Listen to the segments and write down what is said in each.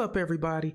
up, everybody?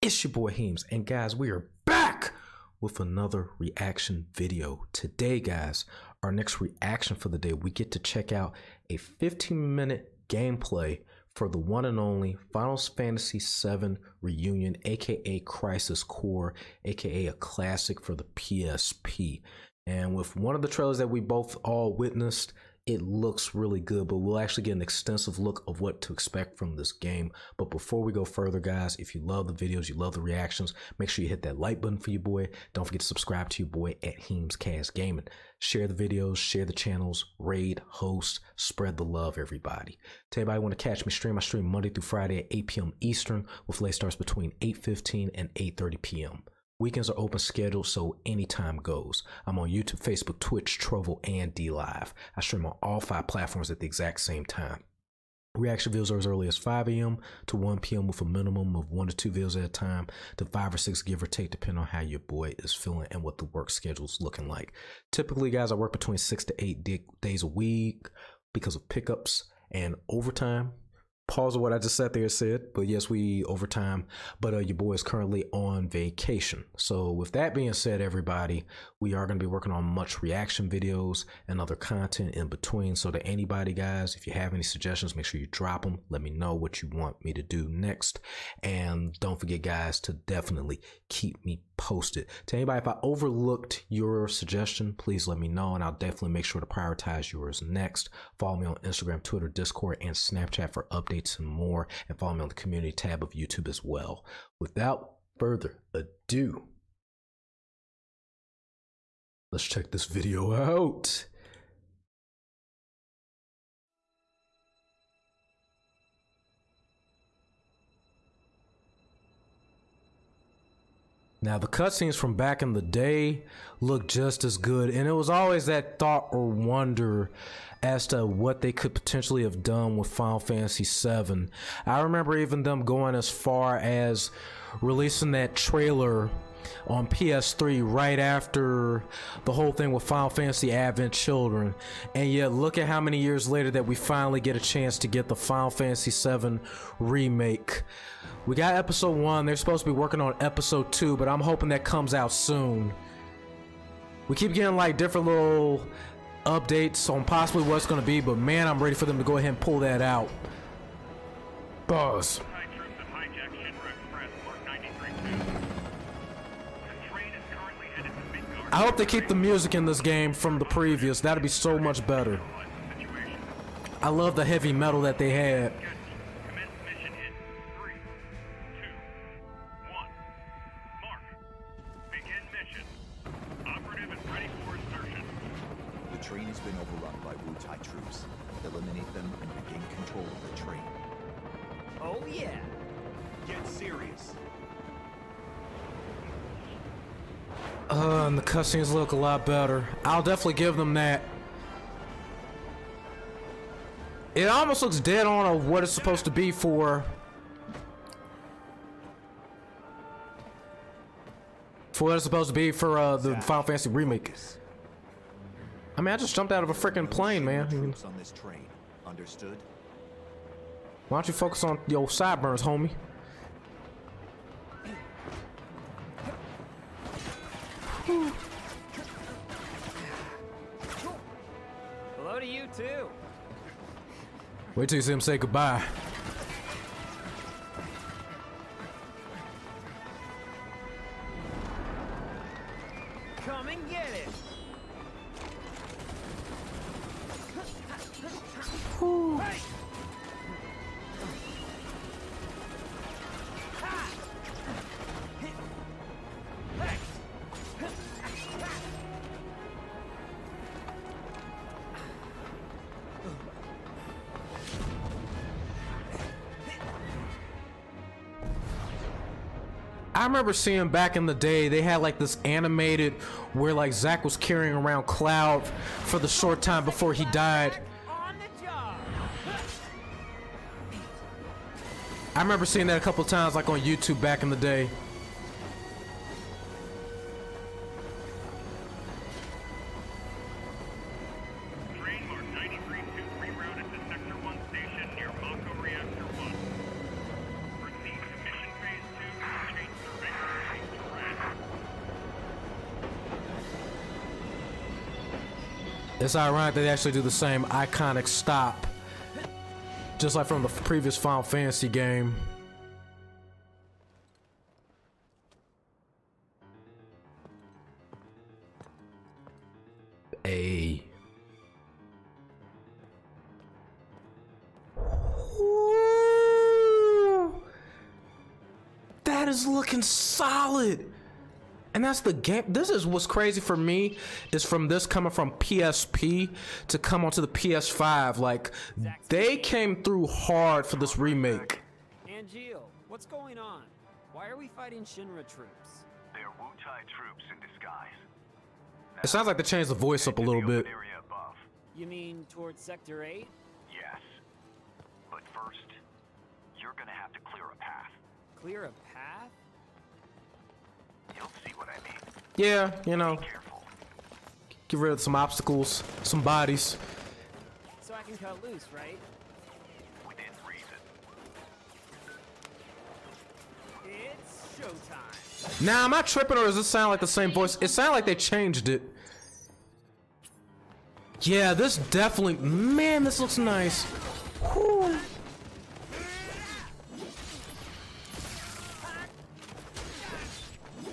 It's your boy Heems, and guys, we are back with another reaction video. Today, guys, our next reaction for the day, we get to check out a 15-minute gameplay for the one and only Final Fantasy VII Reunion, aka Crisis Core, aka a classic for the PSP. And with one of the trailers that we both all witnessed, it looks really good, but we'll actually get an extensive look of what to expect from this game. But before we go further, guys, if you love the videos, you love the reactions, make sure you hit that like button for your boy. Don't forget to subscribe to your boy at HeemsCast Gaming. Share the videos, share the channels, raid, host, spread the love, everybody. To anybody want to catch me stream, I stream Monday through Friday at 8 p.m. Eastern with late starts between 8:15 and 8:30 p.m. Weekends are open scheduled, so anytime goes. I'm on YouTube, Facebook, Twitch, Trovo, and DLive. I stream on all 5 platforms at the exact same time. Reaction videos are as early as 5 a.m. to 1 p.m. with a minimum of 1 to 2 videos at a time, to 5 or 6 give or take, depending on how your boy is feeling and what the work schedule is looking like. Typically, guys, I work between 6 to 8 days a week because of pickups and overtime. Pause of what I just sat there and said, but yes, we overtime, but your boy is currently on vacation. So with that being said, everybody, we are going to be working on much reaction videos and other content in between. So to anybody, guys, if you have any suggestions, make sure you drop them. Let me know what you want me to do next. And don't forget, guys, to definitely keep me posted. To anybody, if I overlooked your suggestion, please let me know, and I'll definitely make sure to prioritize yours next. Follow me on Instagram, Twitter, Discord, and Snapchat for updates and more, and follow me on the community tab of YouTube as well. Without further ado, let's check this video out. Now, the cutscenes from back in the day look just as good, and it was always that thought or wonder as to what they could potentially have done with Final Fantasy VII. I remember even them going as far as releasing that trailer on PS3 right after the whole thing with Final Fantasy Advent Children, and yet look at how many years later that we finally get a chance to get the Final Fantasy VII remake. We got episode 1, they're supposed to be working on episode 2, but I'm hoping that comes out soon. We keep getting like different little updates on possibly what it's going to be, but man, I'm ready for them to go ahead and pull that out. Buzz. I hope they keep the music in this game from the previous. That'd be so much better. I love the heavy metal that they had. The train has been overrun by Wutai troops. Eliminate them and regain control of the train. Oh yeah. Get serious. And the cutscenes look a lot better. I'll definitely give them that. It almost looks dead on of what it's supposed to be for what it's supposed to be for the Final Fantasy remake. I mean, I just jumped out of a freaking plane, man. On this train. Understood? Why don't you focus on your sideburns, homie? Hello to you too. Wait till you see him say goodbye. Come and get it. Hey. I remember seeing back in the day, they had like this animated where like Zack was carrying around Cloud for the short time before he died. On the job. I remember seeing that a couple times like on YouTube back in the day. It's ironic they actually do the same iconic stop, just like from the previous Final Fantasy game. Hey. Ooh. That is looking solid. And that's the game. This is what's crazy for me, is from this coming from PSP to come onto the PS5. Like, they came through hard for this remake. Angeal, what's going on? Why are we fighting Shinra troops? They're Wu-Tai troops in disguise. It sounds like they changed the voice up a little bit. Area above. You mean towards Sector 8? Yes. But first, you're gonna have to clear a path. Clear a path? You'll see what I mean. Yeah, you know, Careful. get rid of some obstacles, some bodies. So I can cut loose, right? Within reason. It's showtime. Now, am I tripping, or does it sound like the same voice? It sounded like they changed it. Yeah, this definitely, man, this looks nice. Whew.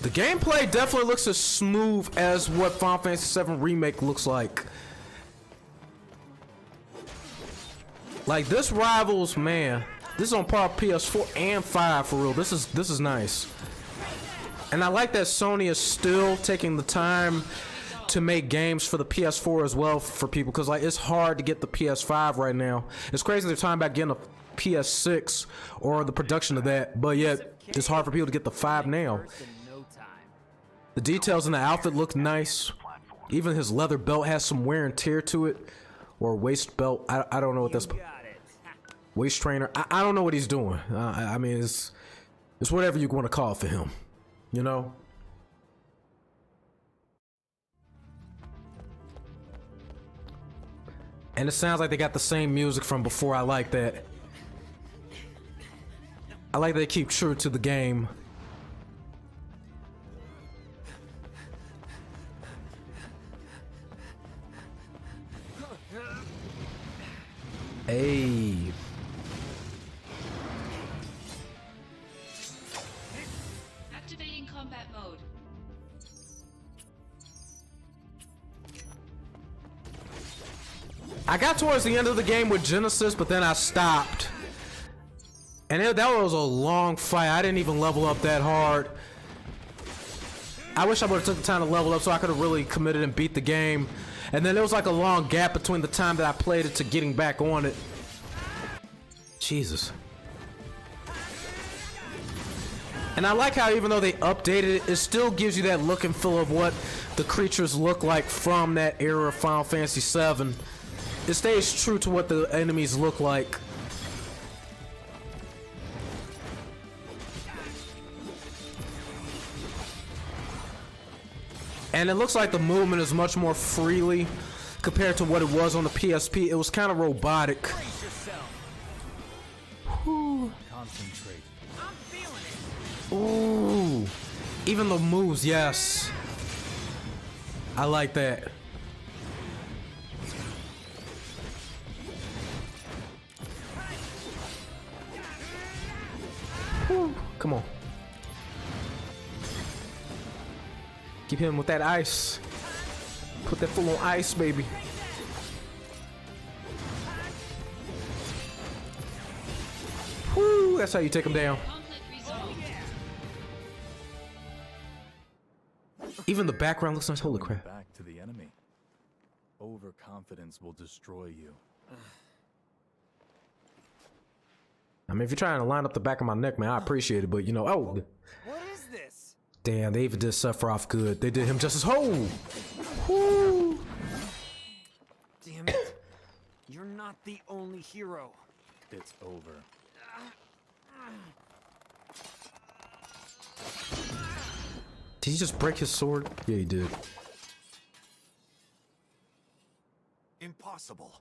The gameplay definitely looks as smooth as what Final Fantasy VII Remake looks like. Like, this rivals, man. This is on par with PS4 and 5 for real. This is nice. And I like that Sony is still taking the time to make games for the PS4 as well for people, because like it's hard to get the PS5 right now. It's crazy they're talking about getting a PS6 or the production of that, but yet it's hard for people to get the 5 now. The details in the outfit look nice. Even his leather belt has some wear and tear to it, or waist belt. I don't know what that's. Waist trainer. I don't know what he's doing. I mean, it's whatever you want to call it for him, you know. And it sounds like they got the same music from before. I like that. I like that they keep true to the game. Hey. Activating combat mode. I got towards the end of the game with Genesis, but then I stopped. And that was a long fight. I didn't even level up that hard. I wish I would have took the time to level up so I could have really committed and beat the game. And then there was like a long gap between the time that I played it to getting back on it. Jesus. And I like how even though they updated it, it still gives you that look and feel of what the creatures look like from that era of Final Fantasy VII. It stays true to what the enemies look like. And it looks like the movement is much more freely compared to what it was on the PSP. It was kind of robotic. Whew. Concentrate. I'm feeling it. Ooh. Even the moves, yes. I like that. Whew. Come on. Keep hitting with that ice. Put that full on ice, baby. Whoo, that's how you take them down. Conflict resolved. Even the background looks nice. Holy crap. Back to the enemy. Overconfidence will destroy you. I mean, if you're trying to line up the back of my neck, man, I appreciate it. But, you know, oh. What is this? Damn, they even did Sephiroth good. They did him justice. Oh! Woo! Damn it. You're not the only hero. It's over. Did he just break his sword? Yeah, he did. Impossible.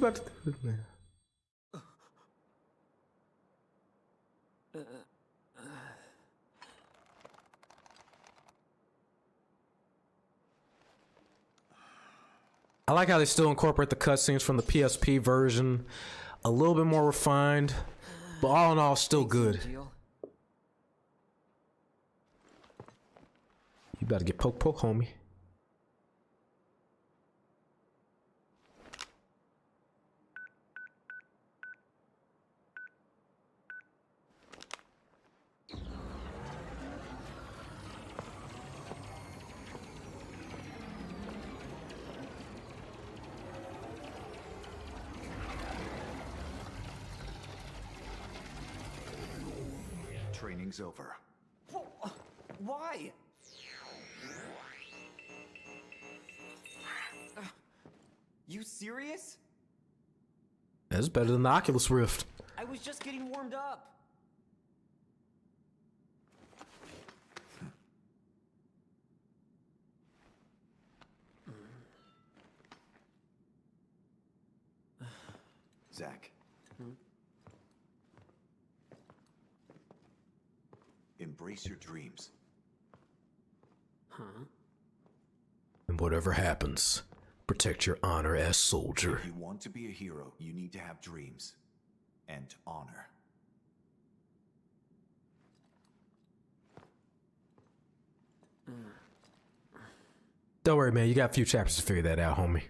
about to do, man? I like how they still incorporate the cutscenes from the PSP version, a little bit more refined, but all in all, still good. Deal. You better get poke, homie. Training's over. Why? You serious? That's better than the Oculus Rift. I was just getting warmed up. Zach. Embrace your dreams. And whatever happens, protect your honor as soldier. If you want to be a hero, you need to have dreams and honor. Don't worry, man. You got a few chapters to figure that out, homie.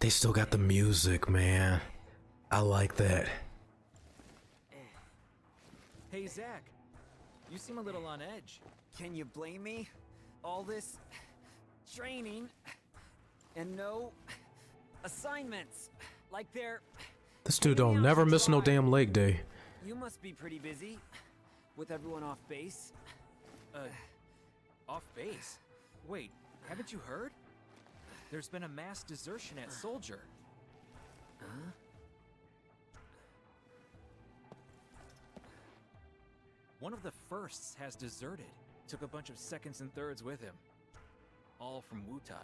They still got the music, man. I like that. Hey, Zach. You seem a little on edge. Can you blame me? All this training and no assignments. Like they're... This dude don't never miss no damn leg day. You must be pretty busy with everyone off base. Off base? Wait, haven't you heard? There's been a mass desertion at Soldier. Huh? One of the firsts has deserted. Took a bunch of seconds and thirds with him. All from Wutai.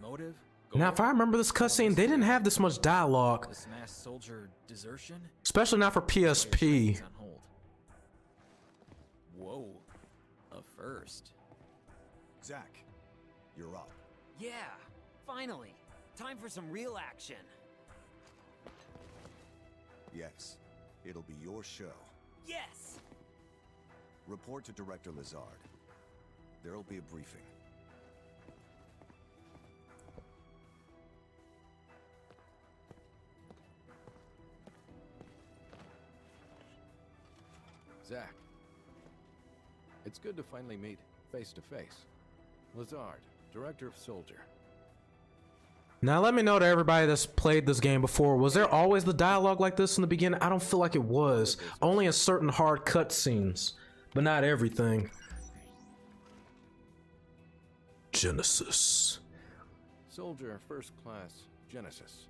Motive? Now, if I remember this cutscene, they didn't have this much dialogue. This mass soldier desertion? Especially not for PSP. On hold. Whoa. A first. Zach, you're up. Yeah, finally. Time for some real action. Yes, it'll be your show. Yes! Report to Director Lazard. There'll be a briefing. Zach, it's good to finally meet face to face. Lazard, Director of Soldier. Now let me know to everybody that's played this game before, was there always the dialogue like this in the beginning? I don't feel like it was. Only in certain hard cutscenes, but not everything. Genesis. Soldier, First Class, Genesis.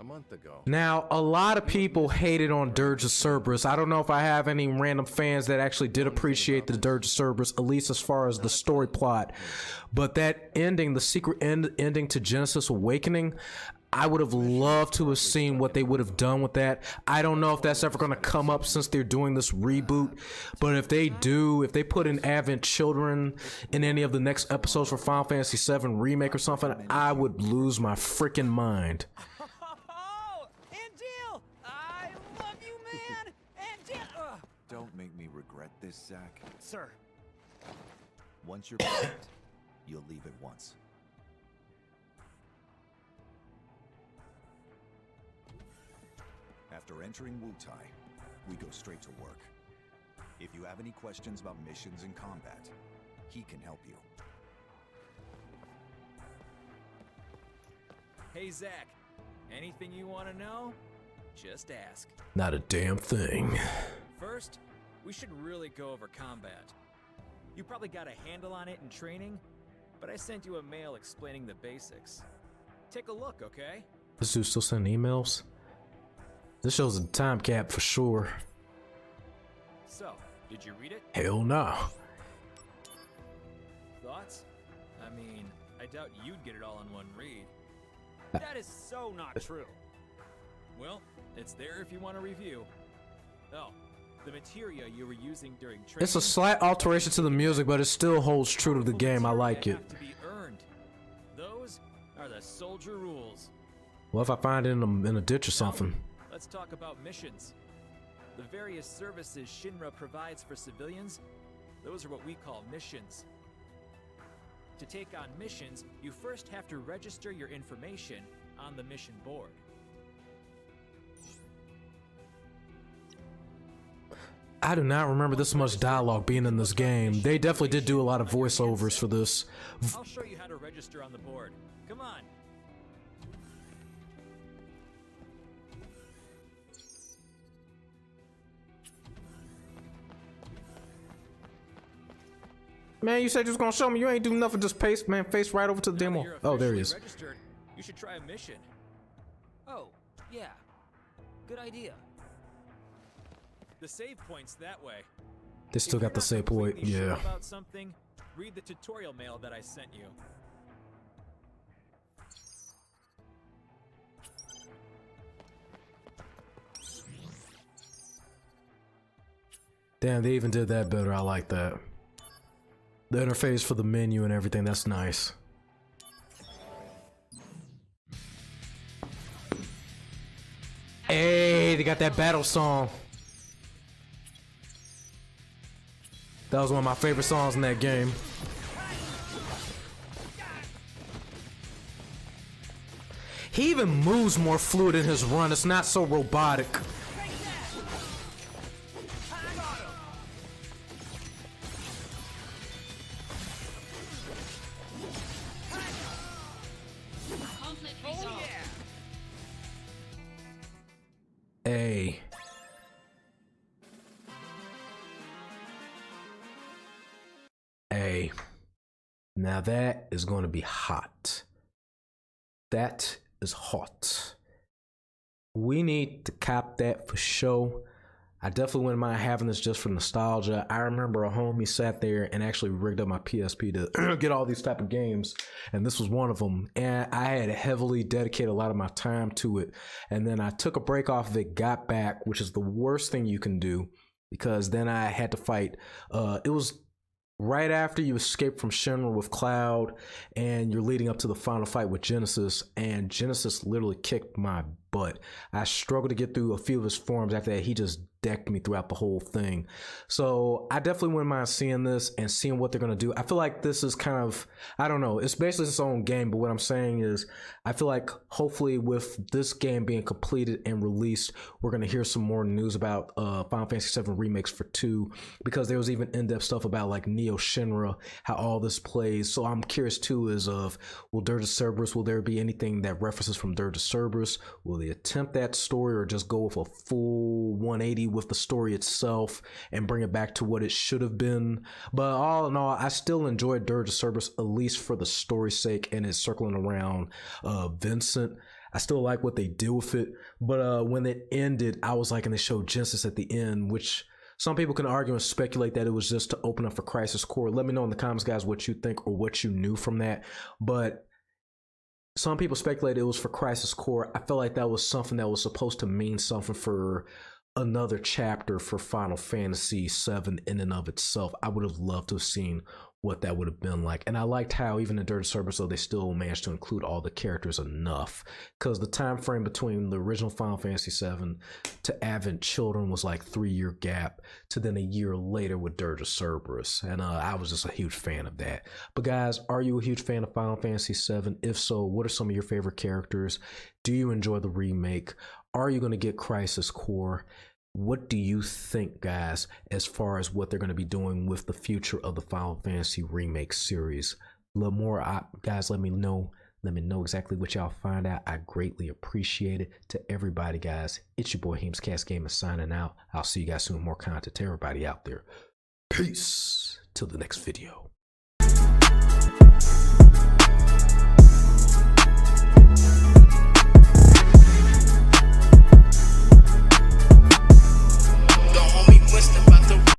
A month ago. Now, a lot of people hated on Dirge of Cerberus. I don't know if I have any random fans that actually did appreciate the Dirge of Cerberus, at least as far as the story plot. But that ending, the secret ending to Genesis Awakening, I would have loved to have seen what they would have done with that. I don't know if that's ever going to come up since they're doing this reboot. But if they do, if they put in Advent Children in any of the next episodes for Final Fantasy VII Remake or something, I would lose my freaking mind. Don't make me regret this, Zach. Sir. Once you're perfect, you'll leave at once. After entering Wutai, we go straight to work. If you have any questions about missions and combat, he can help you. Hey, Zach. Anything you want to know? Just ask. Not a damn thing. First, we should really go over combat. You probably got a handle on it in training, but I sent you a mail explaining the basics. Take a look, okay? This dude still sending emails? This shows a time cap for sure. So, did you read it? Hell no. Thoughts? I mean, I doubt you'd get it all in one read. That is so not true. Well, it's there if you want to review. Oh, the materia you were using during training. It's a slight alteration to the music, but it still holds true to the game. I like it. Have to be earned. Those are the soldier rules. Well, if I find it in a ditch or something. Let's talk about missions. The various services Shinra provides for civilians, those are what we call missions. To take on missions, you first have to register your information on the mission board. I do not remember this much dialogue being in this game. They definitely did do a lot of voiceovers for this. I'll show you how to register on the board. Come on. Man, you said you was gonna show me. You ain't do nothing. Just face right over to the Now that demo. you're Oh, there he officially is. registered, you should try a mission. Oh, yeah. Good idea. The save point's that way. They still If got you're the not save point. completely sure Yeah. about something, read the tutorial mail that I sent you. Damn, they even did that better. I like that. The interface for the menu and everything. That's nice. Hey, they got that battle song. That was one of my favorite songs in that game. He even moves more fluid in his run. It's not so robotic. Conflict resolved. Hey. Hey. Now that is going to be hot. That is hot. We need to cop that for sure. I definitely wouldn't mind having this just for nostalgia. I remember a homie sat there and actually rigged up my PSP to get all these type of games, and this was one of them. And I had heavily dedicated a lot of my time to it, and then I took a break off of it, got back, which is the worst thing you can do, because then I had to fight. It was right after you escape from Shinra with Cloud, and you're leading up to the final fight with Genesis, and Genesis literally kicked my butt. I struggled to get through a few of his forms. After that, he just decked me throughout the whole thing. So I definitely wouldn't mind seeing this and seeing what they're going to do. I feel like this is kind of, I don't know, it's basically its own game, but what I'm saying is I feel like hopefully with this game being completed and released, we're going to hear some more news about Final Fantasy VII Remakes for 2, because there was even in-depth stuff about like Neo Shinra, how all this plays. So I'm curious too is of, will Dirge of Cerberus, will there be anything that references from Dirge of Cerberus? Will they attempt that story or just go with a full 180 with the story itself and bring it back to what it should have been? But all in all, I still enjoyed Dirge of Cerberus, at least for the story's sake, and it's circling around Vincent. I still like what they did with it, but when it ended, I was like, and they showed Genesis at the end, which some people can argue and speculate that it was just to open up for Crisis Core. Let me know in the comments, guys, what you think or what you knew from that. But some people speculate it was for Crisis Core. I feel like that was something that was supposed to mean something for another chapter for Final Fantasy VII in and of itself. I would have loved to have seen what that would have been like. And I liked how even in Dirge of Cerberus, though, they still managed to include all the characters enough, because the time frame between the original Final Fantasy VII to Advent Children was like 3-year gap to then a year later with Dirge of Cerberus. And I was just a huge fan of that. But guys, are you a huge fan of Final Fantasy VII? If so, what are some of your favorite characters? Do you enjoy the remake? Are you going to get Crisis Core? What do you think, guys, as far as what they're going to be doing with the future of the Final Fantasy Remake series? A little more, guys, let me know. Let me know exactly what y'all find out. I greatly appreciate it. To everybody, guys, it's your boy Heemscast Gamer signing out. I'll see you guys soon with more content to everybody out there. Peace. Till the next video.